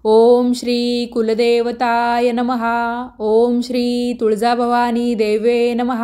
ओम श्री कुलदेवताय नमः। ओम श्री तुळजाभवानी देवे नमः।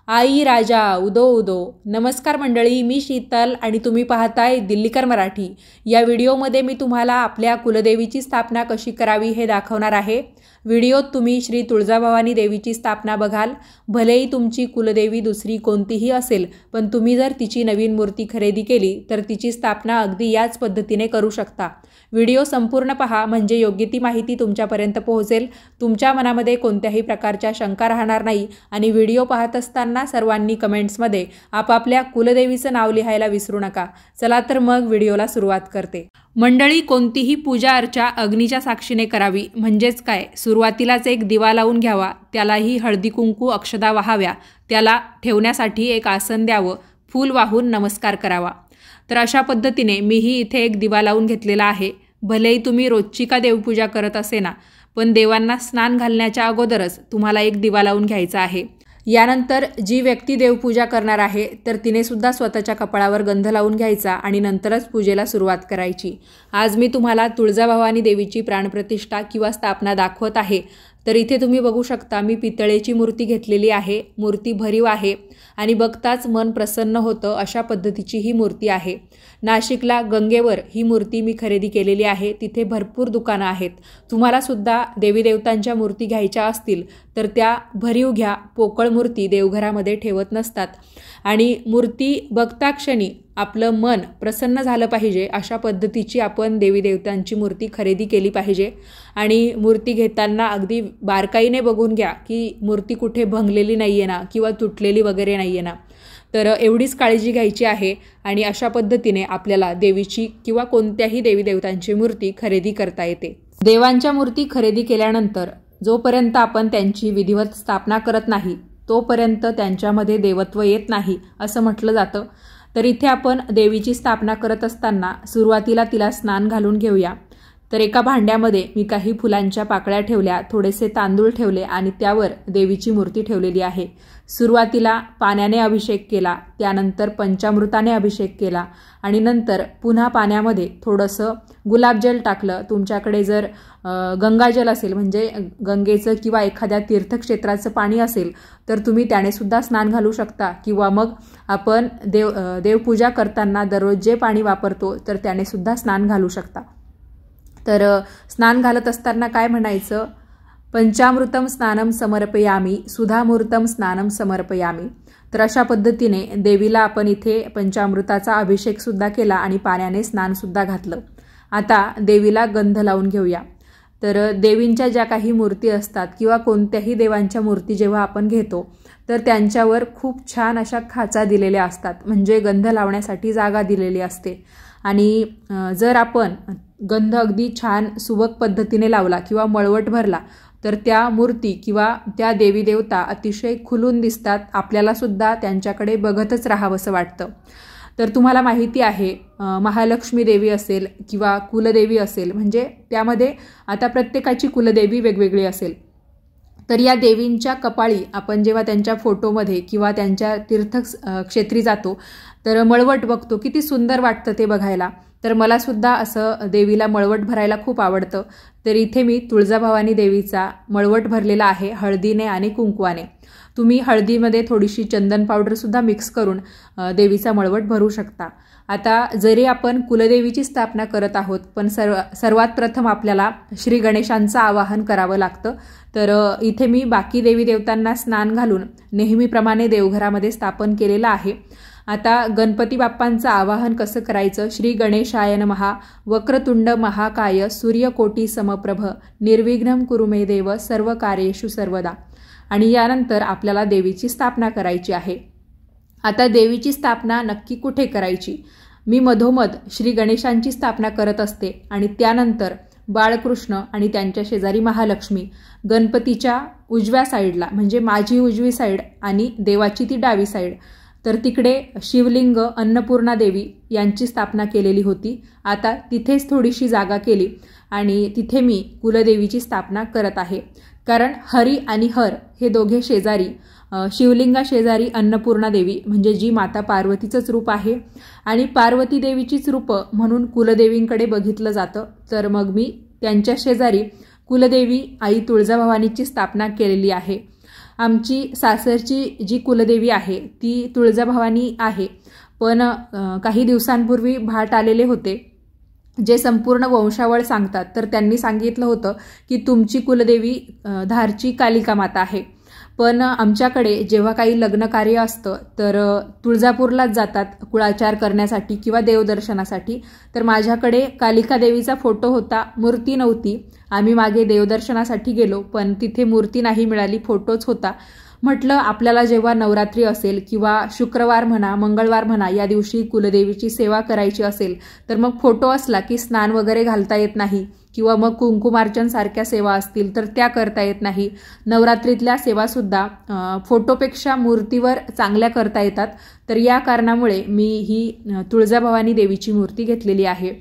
आई राजा उदो उदो। नमस्कार मंडळी, मी शीतल आणि तुम्ही पाहताय दिल्लीकर मराठी। या व्हिडिओमध्ये मी तुम्हाला आपल्या कुलदेवीची स्थापना कशी करावी हे दाखवणार आहे। व्हिडिओत तुम्ही श्री तुळजाभवानी देवीची स्थापना बघाल। भलेही तुमची कुलदेवी दुसरी कोणतीही असेल, पण तुम्ही जर तिची नवीन मूर्ती खरेदी केली तर तिची स्थापना अगदी याच पद्धतीने करू शकता। व्हिडिओ संपूर्ण पहा, म्हणजे योग्य ती माहिती तुमच्यापर्यंत पोहोचेल। तुमच्या मनामध्ये कोणत्याही प्रकारच्या शंका राहणार नाही। आणि व्हिडिओ पाहत असताना सर्वांनी कमेंट्समध्ये आपापल्या कुलदेवीचं नाव लिहायला विसरू नका। चला तर मग व्हिडिओला सुरुवात करते। मंडळी, कोणतीही पूजा अर्चा अग्नीच्या साक्षीने करावी। म्हणजेच काय, सुरुवातीलाच एक दिवा लावून घ्यावा, त्यालाही हळदी कुंकू अक्षदा वाहाव्या, त्याला ठेवण्यासाठी एक आसन द्यावं, फूल वाहून नमस्कार करावा। तर अशा पद्धतीने मीही इथे एक दिवा लावून घेतलेला आहे। भलेही तुम्ही रोजची का देवपूजा करत असे ना, पण देवांना स्नान घालण्याच्या अगोदरच तुम्हाला एक दिवा लावून घ्यायचा आहे। यानंतर जी व्यक्ती देवपूजा करणार आहे तर तिने सुद्धा स्वतःच्या कपाळावर गंध लावून घ्यायचा आणि नंतरच पूजेला सुरुवात करायची। आज मी तुम्हाला तुळजाभवानी देवीची प्राणप्रतिष्ठा किंवा स्थापना दाखवत आहे। तर इथे तुम्ही बघू शकता, मी पितळेची मूर्ती घेतलेली आहे। मूर्ती भरीव आहे आणि बघताच मन प्रसन्न होतं अशा पद्धतीची ही मूर्ती आहे। नाशिकला गंगेवर ही मूर्ती मी खरेदी केलेली आहे। तिथे भरपूर दुकानं आहेत। तुम्हाला सुद्धा देवी देवतांच्या मूर्ती घ्यायच्या असतील तर त्या भरीव घ्या। पोकळ मूर्ती देवघरामध्ये ठेवत नसतात आणि मूर्ती बघता क्षणी आपलं मन प्रसन्न झालं पाहिजे अशा पद्धतीची आपण देवी देवतांची मूर्ती खरेदी केली पाहिजे। आणि मूर्ती घेताना अगदी बारकाईने बघून घ्या की मूर्ती कुठे भंगलेली नाही आहे ना, किंवा तुटलेली वगैरे नाही आहे ना। तर एवढीच काळजी घ्यायची आहे आणि अशा पद्धतीने आपल्याला देवीची किंवा कोणत्याही देवी देवतांची मूर्ती खरेदी करता येते। देवांच्या मूर्ती खरेदी केल्यानंतर जोपर्यंत आपण त्यांची विधिवत स्थापना करत नाही तोपर्यंत त्यांच्यामध्ये देवत्व येत नाही असं म्हटलं जातं। तर इथे आपण देवीची स्थापना करत असताना सुरुवातीला तिला स्नान घालून घेऊया। तर एका भांड्यामध्ये मी काही फुलांच्या पाकळ्या ठेवल्या, थोडेसे तांदूळ ठेवले आणि त्यावर देवीची मूर्ती ठेवलेली आहे। सुरुवातीला पाण्याने अभिषेक केला, त्यानंतर पंचामृताने अभिषेक केला आणि नंतर पुन्हा पाण्यामध्ये थोडंसं गुलाबजल टाकलं। तुमच्याकडे जर गंगाजल असेल, म्हणजे गंगेचं किंवा एखाद्या तीर्थक्षेत्राचं पाणी असेल तर तुम्ही त्याने सुद्धा स्नान घालू शकता, किंवा मग आपण देवपूजा करताना दररोज जे पाणी वापरतो तर त्याने सुद्धा स्नान घालू शकता। तर स्नान घालत असताना काय म्हणायचं, पंचामृतम स्नानम समर्पयामी सुधामूर्तम स्नानम समर्पयामी। तर अशा पद्धतीने देवीला आपण इथे पंचामृताचा अभिषेक सुद्धा केला आणि पाण्याने स्नान सुद्धा घातलं। आता देवीला गंध लावून घेऊया। तर देवींच्या ज्या काही मूर्ती असतात किंवा कोणत्याही देवांच्या मूर्ती जेव्हा आपण घेतो तर त्यांच्यावर खूप छान अशा खाचा दिलेल्या असतात, म्हणजे गंध लावण्यासाठी जागा दिलेली असते। आणि जर आपण गंध अगदी छान सुबक पद्धतीने लावला किंवा मळवट भरला तर त्या मूर्ती किंवा त्या देवी देवता अतिशय खुलून दिसतात। आपल्याला सुद्धा त्यांच्याकडे बघतच राहावंसं वाटतं। तर तुम्हाला माहिती आहे, महालक्ष्मी देवी असेल किंवा कुलदेवी असेल, म्हणजे त्यामध्ये आता प्रत्येकाची कुलदेवी वेगवेगळी असेल। तर या देवींच्या कपाळी आपण जेव्हा त्यांच्या फोटोमध्ये किंवा त्यांच्या तीर्थक्षेत्री जातो तर मळवट बघतो, किती सुंदर वाटतं ते बघायला। तर मला सुद्धा असं देवीला मळवट भरायला खूप आवडतं। तर इथे मी तुळजाभवानी देवीचा मळवट भरलेला आहे हळदीने आणि कुंकवाने। तुम्ही हळदीमध्ये थोडीशी चंदन पावडर सुद्धा मिक्स करून देवीचा मळवट भरू शकता। आता जरी आपण कुलदेवीची स्थापना करत आहोत, पण सर्वात प्रथम आपल्याला श्री गणेशांचं आवाहन करावं लागतं। तर इथे मी बाकी देवी देवतांना स्नान घालून नेहमीप्रमाणे देवघरामध्ये स्थापन केलेलं आहे। आता गणपती बाप्पांचं आवाहन कसं करायचं, श्री गणेशाय नमः वक्रतुंड महाकाय सूर्यकोटी समप्रभ निर्विघ्नं कुरु मे देव सर्व कार्येषु सर्वदा। आणि यानंतर आपल्याला देवीची स्थापना करायची आहे। आता देवीची स्थापना नक्की कुठे करायची, मी मधोमध श्री गणेशांची स्थापना करत असते आणि त्यानंतर बाळकृष्ण आणि त्यांच्या शेजारी महालक्ष्मी, गणपतीच्या उजव्या साईडला म्हणजे माझी उजवी साईड आणि देवाची ती डावी साईड, तर तिकडे शिवलिंग अन्नपूर्णा देवी यांची स्थापना केलेली होती। आता तिथेच थोडीशी जागा केली आणि तिथे मी कुलदेवीची स्थापना करत आहे। कारण हरी आणि हर हे दोघे शेजारी, शिवलिंगा शेजारी अन्नपूर्णा देवी म्हणजे जी माता पार्वतीचंच रूप आहे आणि पार्वती देवीचीच रूप म्हणून कुलदेवींकडे बघितलं जातं। तर मग मी त्यांच्या शेजारी कुलदेवी आई तुळजाभवानीची स्थापना केलेली आहे। आमची सासरची जी कुलदेवी आहे ती तुळजाभवानी आहे, पण काही दिवसांपूर्वी भाट आलेले होते जे संपूर्ण वंशावळ सांगतात, तर त्यांनी सांगितलं होतं की तुमची कुलदेवी धारची कालिका माता आहे। पण आमच्याकडे जेव्हा काही लग्न कार्य असतं तर तुळजापूरलाच जातात कुळाचार करण्यासाठी किंवा देवदर्शनासाठी। तर माझ्याकडे कालिका देवीचा फोटो होता, मूर्ती नव्हती। आम्ही मागे देवदर्शनासाठी गेलो पण तिथे मूर्ती नाही मिळाली, फोटोच होता। म्हटलं आपल्याला जेव्हा नवरात्री असेल किंवा शुक्रवार म्हणा मंगळवार म्हणा या दिवशी कुलदेवीची सेवा करायची असेल तर मग फोटो असला की स्नान वगैरे घालता येत नाही किंवा मग कुंकुमार्चन सारख्या सेवा असतील तर त्या करता येत नाही। नवरात्रीतल्या सेवासुद्धा फोटोपेक्षा मूर्तीवर चांगल्या करता येतात। तर या कारणामुळे मी ही तुळजाभवानी देवीची मूर्ती घेतलेली आहे।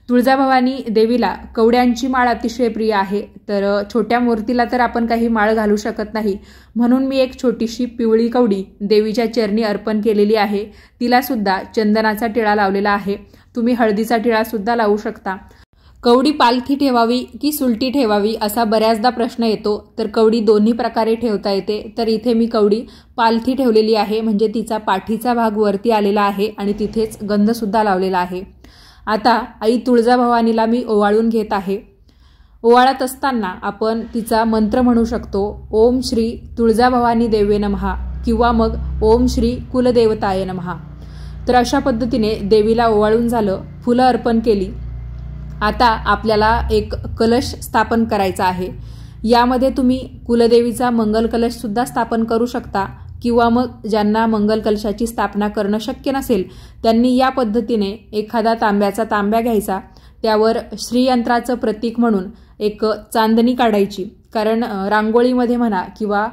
तुळजाभवानी देवीला कवड्यांची माळ अतिशय प्रिय आहे, तर छोट्या मूर्तीला तर आपण काही माळ घालू शकत नाही, म्हणून मी एक छोटीशी पिवळी कवडी देवीच्या चरणी अर्पण केलेली आहे। तिला सुद्धा चंदनाचा टिळा लावलेला आहे, तुम्ही हळदीचा टिळा सुद्धा लावू शकता। कवडी पालथी ठेवावी की सुलटी ठेवावी असा बऱ्याचदा प्रश्न येतो, तर कवडी दोन्ही प्रकारे ठेवता येते। तर इथे मी कवडी पालथी ठेवलेली आहे, म्हणजे तिचा पाठीचा भाग वरती आलेला आहे आणि तिथेच गंध सुद्धा लावलेला आहे। आता आई तुळजाभवानीला मी ओवाळून घेत आहे। ओवाळत असताना आपण तिचा मंत्र म्हणू शकतो, ओम श्री तुळजाभवानी देवे नमः किंवा मग ओम श्री कुलदेवताय नमः। तर अशा पद्धतीने देवीला ओवाळून झालं, फुलं अर्पण केली। आता आपल्याला एक कलश स्थापन करायचा आहे। यामध्ये तुम्ही कुलदेवीचा मंगल कलश सुद्धा स्थापन करू शकता किंवा मग ज्यांना मंगल कलशाची स्थापना करणं शक्य नसेल त्यांनी या पद्धतीने एखादा तांब्याचा तांब्या घ्यायचा, त्यावर श्रीयंत्राचं प्रतीक म्हणून एक चांदणी काढायची। कारण रांगोळीमध्ये म्हणा किंवा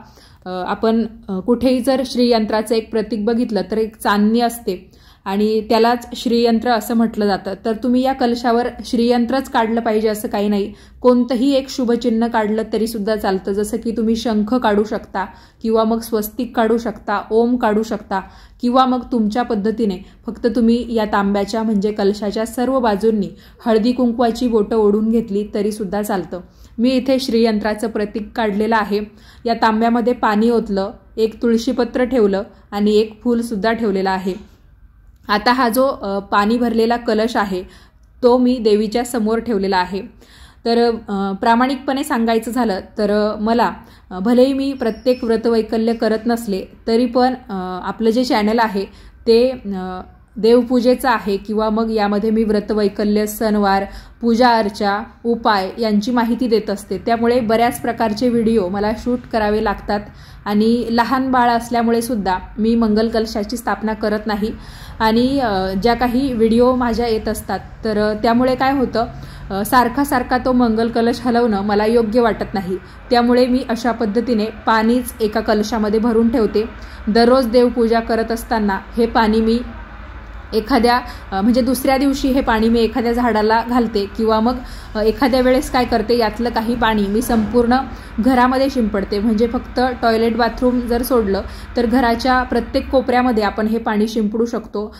आपण कुठेही जर श्रीयंत्राचं एक प्रतीक बघितलं तर एक चांदणी असते आणि त्यालाच श्रीयंत्र असं म्हटलं जातं। तर तुम्ही या कलशावर श्रीयंत्रच काढलं पाहिजे असं काही नाही, कोणतंही एक शुभचिन्ह काढलं तरी सुद्धा चालतं। जसं की तुम्ही शंख काढू शकता किंवा मग स्वस्तिक काढू शकता, ओम काढू शकता किंवा मग तुमच्या पद्धतीने फक्त तुम्ही या तांब्याच्या म्हणजे कलशाच्या सर्व बाजूंनी हळदी कुंकवाची बोटं ओढून घेतली तरी सुद्धा चालतं। मी इथे श्रीयंत्राचं प्रतीक काढलेलं आहे। या तांब्यामध्ये पाणी ओतलं, एक तुळशीपत्र ठेवलं आणि एक फूल सुद्धा ठेवलेलं आहे। आता हा जो पाणी भरलेला कलश आहे तो मी देवीच्या समोर ठेवलेला आहे। तर प्रामाणिकपणे सांगायचं झालं तर मला भलेही मी प्रत्येक व्रतवैकल्य करत नसले तरी पण आपलं जे चॅनल आहे ते देवपूजेचं आहे किंवा मग यामध्ये मी व्रतवैकल्य, सणवार, पूजा अर्चा, उपाय यांची माहिती देत असते। त्यामुळे बऱ्याच प्रकारचे व्हिडिओ मला शूट करावे लागतात आणि लहान बाळ असल्यामुळे सुद्धा मी मंगल कलशाची स्थापना करत नाही आणि ज्या काही व्हिडिओ माझ्या येत असतात तर त्यामुळे काय होतं, सारखा तो मंगल कलश हलवणं मला योग्य वाटत नाही। त्यामुळे मी अशा पद्धतीने पाणीच एका कलशामध्ये भरून ठेवते। दररोज देवपूजा करत असताना हे पाणी मी एखाद्या म्हणजे दुसऱ्या दिवशी हे पाणी मी एखाद्या झाडाला घालते किंवा मग एखाद्या वेळेस काय करते, यातलं काही पाणी मी संपूर्ण घरामध्ये शिंपडते। म्हणजे फक्त टॉयलेट बाथरूम जर सोडलं तर घराच्या प्रत्येक कोपऱ्यामध्ये आपण हे पाणी शिंपडू शकतो।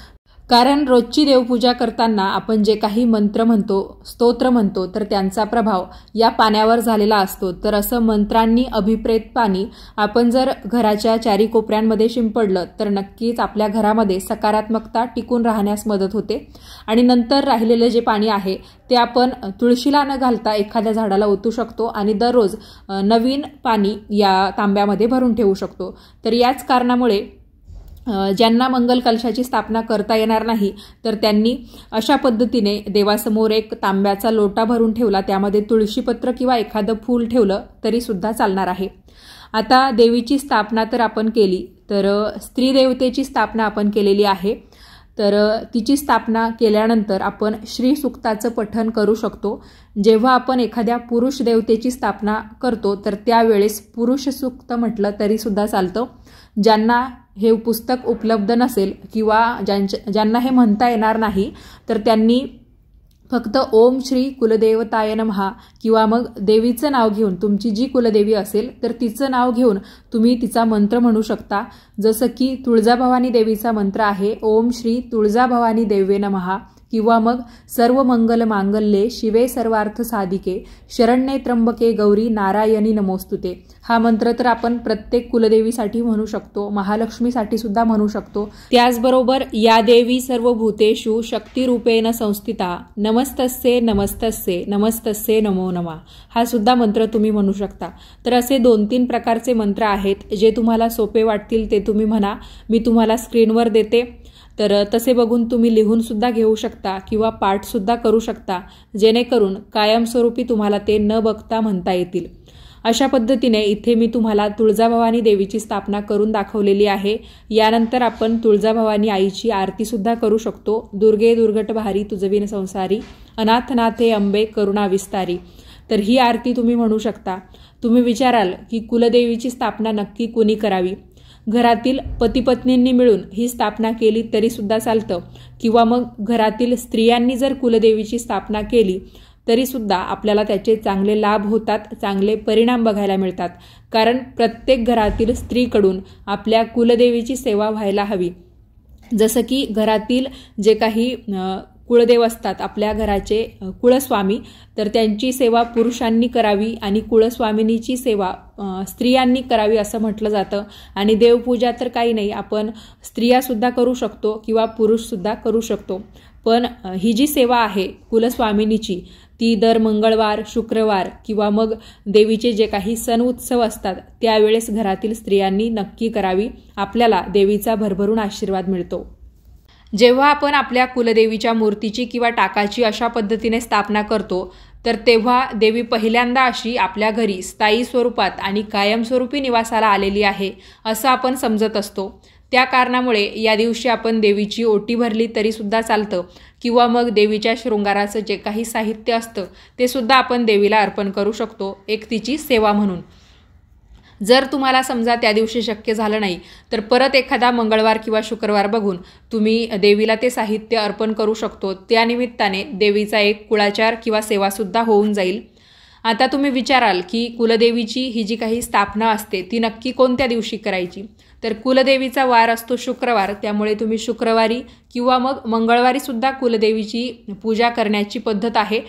कारण रोजची देवपूजा करताना आपण जे काही मंत्र म्हणतो, स्तोत्र म्हणतो, तर त्यांचा प्रभाव या पाण्यावर झालेला असतो। तर असं मंत्रांनी अभिप्रेत पाणी आपण जर घराच्या चारी कोपऱ्यांमध्ये शिंपडलं तर नक्कीच आपल्या घरामध्ये सकारात्मकता टिकून राहण्यास मदत होते। आणि नंतर राहिलेलं जे पाणी आहे ते आपण तुळशीला न घालता एखाद्या झाडाला ओतू शकतो आणि दररोज नवीन पाणी या तांब्यामध्ये भरून ठेवू शकतो। तर याच कारणामुळे ज्यांना मंगल कलशाची स्थापना करता येणार नाही तर त्यांनी अशा पद्धतीने देवासमोर एक तांब्याचा लोटा भरून ठेवला, त्यामध्ये तुळशीपत्र किंवा एखादं फूल ठेवलं तरी सुद्धा चालणार आहे। आता देवीची स्थापना तर आपण केली, तर स्त्री देवतेची स्थापना आपण केलेली आहे। तर तिची स्थापना केल्यानंतर आपण श्री सूक्ताचं पठण करू शकतो। जेव्हा आपण एखाद्या पुरुष देवतेची स्थापना करतो तर त्यावेळेस पुरुष सूक्त म्हटलं तरी सुद्धा चालतं। ज्यांना हे पुस्तक उपलब्ध नसेल किंवा ज्यांना हे म्हणता येणार नाही तर त्यांनी फक्त ओम श्री कुलदेवताय नमः किंवा मग देवीचं नाव घेऊन, तुमची जी कुलदेवी असेल तर तिचं नाव घेऊन तुम्ही तिचा मंत्र म्हणू शकता। जसं की तुळजाभवानी देवीचा मंत्र आहे ओम श्री तुळजाभवानी देवे नमः किंवा मग सर्व मंगल मांगल्ये शिवे सर्वार्थ साधिके शरण्ये त्र्यंबके गौरी नारायणी नमोस्तुते. हा मंत्र तर आपण प्रत्येक कुलदेवीसाठी म्हणू शकतो, महालक्ष्मीसाठी सुद्धा म्हणू शकतो. त्याचबरोबर या देवी सर्व भूतेषु शक्तिरूपेण संस्थिता नमस्तस्ये नमस्तस्ये नमस्तस्ये नमो नमः हा सुद्धा मंत्र तुम्ही म्हणू शकता. तर असे 2-3 प्रकारचे मंत्र आहेत, जे तुम्हाला सोपे वाटतील ते तुम्ही म्हणा. मी तुम्हाला स्क्रीनवर देते, तर तसे बघून तुम्ही लिहून सुद्धा घेऊ शकता किंवा पाठ सुद्धा करू शकता, जेणेकरून कायमस्वरूपी तुम्हाला ते न बघता म्हणता येतील. अशा पद्धतीने इथे मी तुम्हाला तुळजाभवानी देवीची स्थापना करून दाखवलेली आहे. यानंतर आपण तुळजाभवानी आईची आरती सुद्धा करू शकतो. दुर्गे दुर्गट भारी तुझविन संसारी अनाथनाथे अंबे करुणा विस्तारी. तर ही आरती तुम्ही म्हणू शकता. तुम्ही विचाराल की कुलदेवीची स्थापना नक्की कुणी करावी? घरातील पतीपत्नींनी मिळून ही स्थापना केली तरी सुद्धा चालतं, किंवा मग घरातील स्त्रियांनी जर कुलदेवीची स्थापना केली तरी सुद्धा आपल्याला त्याचे चांगले लाभ होतात, चांगले परिणाम बघायला मिळतात. कारण प्रत्येक घरातील स्त्रीकडून आपल्या कुलदेवीची सेवा व्हायला हवी. जसं की घरातील जे काही कुळदेव असतात, आपल्या घराचे कुळस्वामी, तर त्यांची सेवा पुरुषांनी करावी आणि कुळस्वामिनीची सेवा स्त्रियांनी करावी असं म्हटलं जातं. आणि देवपूजा तर काही नाही, आपण स्त्रियासुद्धा करू शकतो किंवा पुरुषसुद्धा करू शकतो. पण ही जी सेवा आहे कुलस्वामिनीची, ती दर मंगळवार, शुक्रवार किंवा मग देवीचे जे काही सण उत्सव असतात त्यावेळेस घरातील स्त्रियांनी नक्की करावी. आपल्याला देवीचा भरभरून आशीर्वाद मिळतो. जेव्हा आपण आपल्या कुलदेवीच्या मूर्तीची किंवा टाकाची अशा पद्धतीने स्थापना करतो, तर तेव्हा देवी पहिल्यांदा अशी आपल्या घरी स्थायी स्वरूपात आणि कायमस्वरूपी निवासाला आलेली आहे असं आपण समजत असतो. त्या कारणामुळे या दिवशी आपण देवीची ओटी भरली तरी सुद्धा चालतं, किंवा मग देवीच्या शृंगाराचं जे काही साहित्य असतं ते सुद्धा आपण देवीला अर्पण करू शकतो, एक तिची सेवा म्हणून. जर तुम्हाला समजा त्या दिवशी शक्य झालं नाही, तर परत एखादा मंगळवार किंवा शुक्रवार बघून तुम्ही देवीला ते साहित्य अर्पण करू शकतो. त्यानिमित्ताने देवीचा एक कुळाचार किंवा सेवासुद्धा होऊन जाईल. आता तुम्ही विचाराल की कुलदेवीची ही जी काही स्थापना असते ती नक्की कोणत्या दिवशी करायची? तर कुलदेवीचा वार असतो शुक्रवार, त्यामुळे तुम्ही शुक्रवारी किंवा मग मंगळवारी सुद्धा कुलदेवीची पूजा करण्याची पद्धत आहे.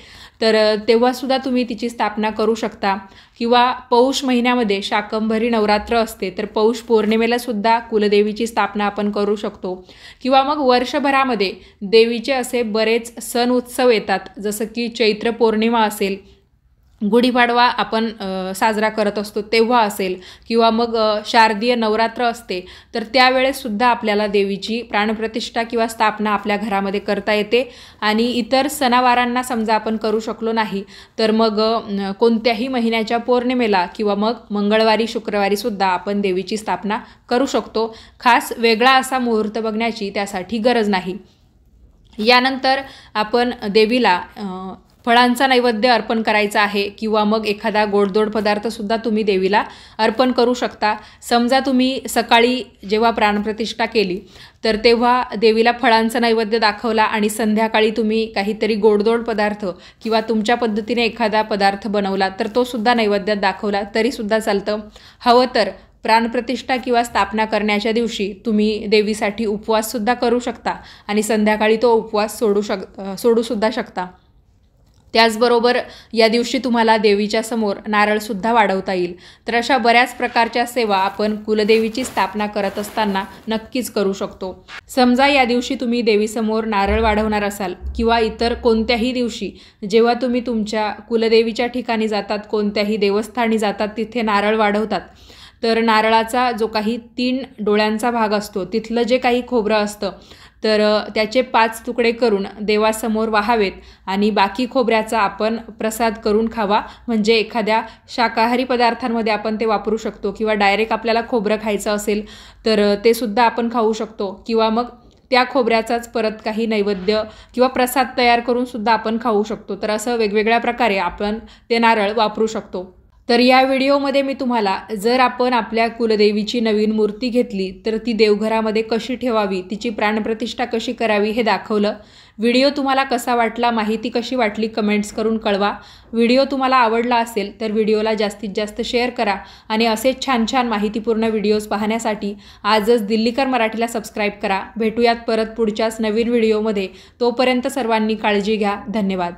तर तेव्हासुद्धा तुम्ही तिची स्थापना करू शकता. किंवा पौष महिन्यामध्ये शाकंभरी नवरात्र असते, तर पौष पौर्णिमेला सुद्धा कुलदेवीची स्थापना आपण करू शकतो. किंवा मग वर्षभरामध्ये देवीचे असे बरेच सण उत्सव येतात, जसं की चैत्र पौर्णिमा असेल, गुढीपाडवा आपण साजरा करत असतो तेव्हा असेल, किंवा मग शारदीय नवरात्र असते, तर त्यावेळेससुद्धा आपल्याला देवीची प्राणप्रतिष्ठा किंवा स्थापना आपल्या घरामध्ये करता येते. आणि इतर सणावारांना समजा आपण करू शकलो नाही, तर मग कोणत्याही महिन्याच्या पौर्णिमेला किंवा मग मंगळवारी शुक्रवारीसुद्धा आपण देवीची स्थापना करू शकतो. खास वेगळा असा मुहूर्त बघण्याची त्यासाठी गरज नाही. यानंतर आपण देवीला फळांचा नैवेद्य अर्पण करायचा आहे, किंवा मग एखादा गोडधोड पदार्थसुद्धा तुम्ही देवीला अर्पण करू शकता. समजा तुम्ही सकाळी जेव्हा प्राणप्रतिष्ठा केली, तर तेव्हा देवीला फळांचा नैवेद्य दाखवला आणि संध्याकाळी तुम्ही काहीतरी गोडधोड पदार्थ किंवा तुमच्या पद्धतीने एखादा पदार्थ बनवला, तर तो सुद्धा नैवेद्यात दाखवला तरीसुद्धा चालतं. हवं तर प्राणप्रतिष्ठा किंवा स्थापना करण्याच्या दिवशी तुम्ही देवीसाठी उपवाससुद्धा करू शकता आणि संध्याकाळी तो उपवास सोडूसुद्धा शकता. त्याचबरोबर या दिवशी तुम्हाला देवीच्या समोर नारळसुद्धा वाढवता येईल. तर अशा बऱ्याच प्रकारच्या सेवा आपण कुलदेवीची स्थापना करत असताना नक्कीच करू शकतो. समजा या दिवशी तुम्ही देवीसमोर नारळ वाढवणार असाल, किंवा इतर कोणत्याही दिवशी जेव्हा तुम्ही तुमच्या कुलदेवीच्या ठिकाणी जातात, कोणत्याही देवस्थानी जातात, तिथे नारळ वाढवतात, तर नारळाचा जो काही 3 डोळ्यांचा भाग असतो, तिथलं जे काही खोबरं असतं, तर त्याचे 5 तुकडे करून देवासमोर वाहावेत आणि बाकी खोबऱ्याचा आपण प्रसाद करून खावा. म्हणजे एखाद्या शाकाहारी पदार्थांमध्ये आपण ते वापरू शकतो, किंवा डायरेक्ट आपल्याला खोबरं खायचं असेल तर ते सुद्धा आपण खाऊ शकतो, किंवा मग त्या खोबऱ्याचाच परत काही नैवेद्य किंवा प्रसाद तयार करून सुद्धा आपण खाऊ शकतो. तर असं वेगवेगळ्या प्रकारे आपण ते नारळ वापरू शकतो. तर या व्हिडिओमध्ये मी तुम्हाला जर आपण आपल्या कुलदेवीची नवीन मूर्ती घेतली तर ती देवघरामध्ये कशी ठेवावी, तिची प्राणप्रतिष्ठा कशी करावी हे दाखवलं. व्हिडिओ तुम्हाला कसा वाटला, माहिती कशी वाटली कमेंट्स करून कळवा. व्हिडिओ तुम्हाला आवडला असेल तर व्हिडिओला जास्तीत जास्त शेअर करा आणि असेच छान छान माहितीपूर्ण व्हिडिओज पाहण्यासाठी आजच दिल्लीकर मराठीला सबस्क्राईब करा. भेटूयात परत पुढच्याच नवीन व्हिडिओमध्ये. तोपर्यंत सर्वांनी काळजी घ्या. धन्यवाद.